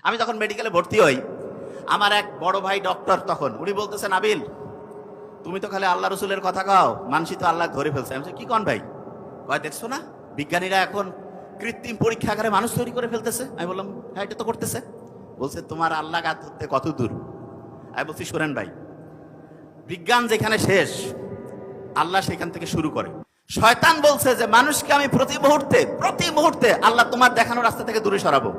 আমি যখন মেডিকেলে ভর্তি হই, আমার এক বড় ভাই ডক্টর, তখন উনি বলতেছেন, আবিল তুমি তো খালি আল্লাহ রসুলের কথা কও, মানসি তো আল্লাহ ধরে ফেলছে। আমি বলছি, কি কন ভাই? কয় দেখছো না বিজ্ঞানীরা এখন কৃত্রিম পরীক্ষাগারে মানুষ তৈরি করে ফেলতেছে। আমি বললাম, হ্যাঁ এটা তো করতেছে। বলছে, তোমার আল্লাহ গাছ ধরতে কত দূর? আমি বলছি, শোনেন ভাই, বিজ্ঞান যেখানে শেষ, আল্লাহ সেখান থেকে শুরু করে। শয়তান বলছে যে মানুষকে আমি প্রতি মুহূর্তে আল্লাহ তোমার দেখানো রাস্তা থেকে দূরে সরাবো।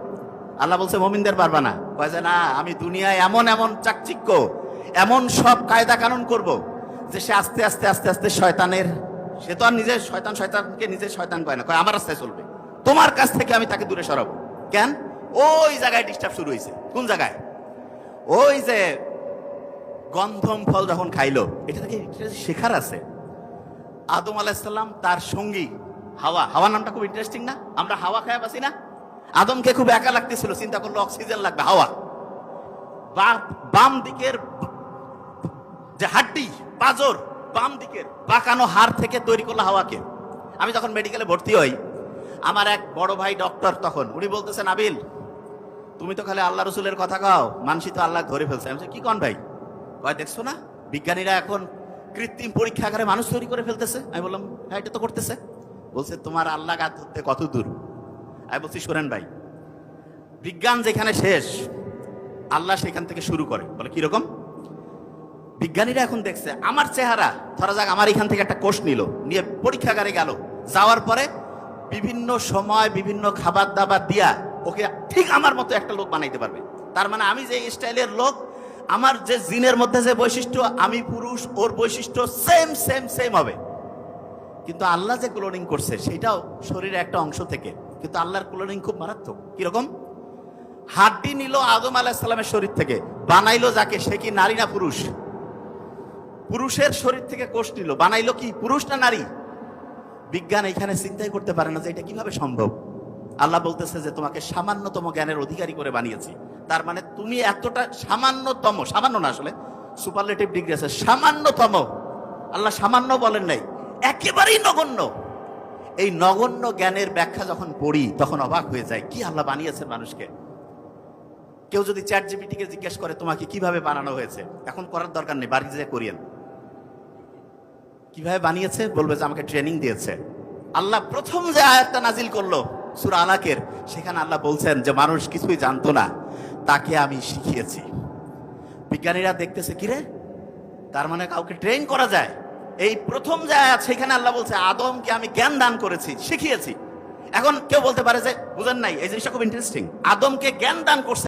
আল্লাহ বলছে, মুমিনদের পারবা না। কয় যে না, আমি দুনিয়ায় এমন এমন চাকচিক্য, এমন সব কায়দা কানুন করব যে সে আস্তে আস্তে আস্তে আস্তে শয়তানের, সে তো আর নিজে শয়তানকে নিজে শয়তান কয় না, কয় আমার রাস্তায় চলবে, তোমার কাছ থেকে আমি তাকে দূরে সরাবো। কেন? ওই জায়গায় ডিস্টার্ব শুরু হয়েছে। কোন জায়গায়? ওই যে গন্ধম ফল যখন খাইলো, এটা থেকে শেখার আছে। আদম আলাইহিসসালাম তার সঙ্গী হাওয়া, হাওয়া নামটা খুব ইন্টারেস্টিং না? আমরা হাওয়া খায় বাসি না? আদমকে খুব একা লাগতেছিল, চিন্তা করলো অক্সিজেন লাগবে, হাওয়া। বাম দিকের যে হাড্ডি, পাজর, বাম দিকের বাঁকানো হাড় থেকে তৈরি করলো হাওয়াকে। আমি যখন মেডিকেলে ভর্তি হই, আমার এক বড় ভাই ডক্টর, তখন উনি বলতেছেন, আবিল তুমি তো খালি আল্লাহ রসুলের কথা কও, মানসি তো আল্লাহ ধরে ফেলছে। আমি বলছি, কি কন ভাই? কয় দেখছো না বিজ্ঞানীরা এখন কৃত্রিম পরীক্ষাগারে মানুষ তৈরি করে ফেলতেছে। আমি বললাম, হ্যাঁ এটা তো করতেছে। বলছে, তোমার আল্লাহ গাছ ধরতে কত দূর? আমি বলছি, শোনেন ভাই, বিজ্ঞান যেখানে শেষ, আল্লাহ সেখান থেকে শুরু করে। বলে কিরকম? বিজ্ঞানীরা এখন দেখছে আমার চেহারা, ধরা যাক আমার এখান থেকে একটা কোষ নিয়ে পরীক্ষাগারে গেল, যাওয়ার পরে বিভিন্ন সময় বিভিন্ন খাবার দাবার দিয়া ওকে ঠিক আমার মতো একটা লোক বানাইতে পারবে। তার মানে আমি যে স্টাইলের লোক, আমার যে জিনের মধ্যে যে বৈশিষ্ট্য, আমি পুরুষ, ওর বৈশিষ্ট্য সেম সেম সেম হবে। কিন্তু আল্লাহ যে ক্লোনিং করছে সেটাও শরীরের একটা অংশ থেকে, কিন্তু আল্লাহর ক্লোনিং খুব মারাত্মক। কিরকম? হাড্ডি নিল আদম আলাইহিস সালামের শরীর থেকে, বানাইলো যাকে, সে কি নারী না পুরুষ? পুরুষের শরীর থেকে কোষ নিল, বানাইলো কি পুরুষ না নারী? বিজ্ঞান এখানে চিন্তাই করতে পারে না যে এটা কিভাবে সম্ভব। আল্লাহ বলতেছে যে তোমাকে সামান্যতম জ্ঞানের অধিকারী করে বানিয়েছি। তার মানে তুমি এতটা সামান্যতম, সামান্য না আসলে সুপারলেটিভ ডিগ্রি আছে, সামান্যতম। আল্লাহ সামান্য বলেন নাই, একেবারেই নগণ্য। এই নগণ্য জ্ঞানের ব্যাখ্যা যখন পড়ি তখন অবাক হয়ে যায়, কি আল্লাহ বানিয়েছেন মানুষকে। কেউ যদি চ্যাট জিপিটিকে জিজ্ঞেস করে তোমাকে কিভাবে বানানো হয়েছে, এখন করার দরকার নেই, বাড়িতে যে করিয়েন। কিভাবে বানিয়েছে বলবে যে আমাকে ট্রেনিং দিয়েছে। আল্লাহ প্রথম যে আয়াতটা নাজিল করলো সূরা আলাকের, সেখানে আল্লাহ বলছেন যে মানুষ কিছুই জানতো না, তাকে আমি শিখিয়েছি। বিজ্ঞানীরা দেখতেছে, কিরে, তার মানে কাউকে ট্রেন করা যায়। এই প্রথম যে আয়াত, সেখানে আল্লাহ বলছে আদমকে আমি জ্ঞান দান করেছি, শিখিয়েছি। এখন কেউ বলতে পারে যে বুঝেন নাই, এই জিনিসটা খুব ইন্টারেস্টিং, আদমকে জ্ঞান দান করছে।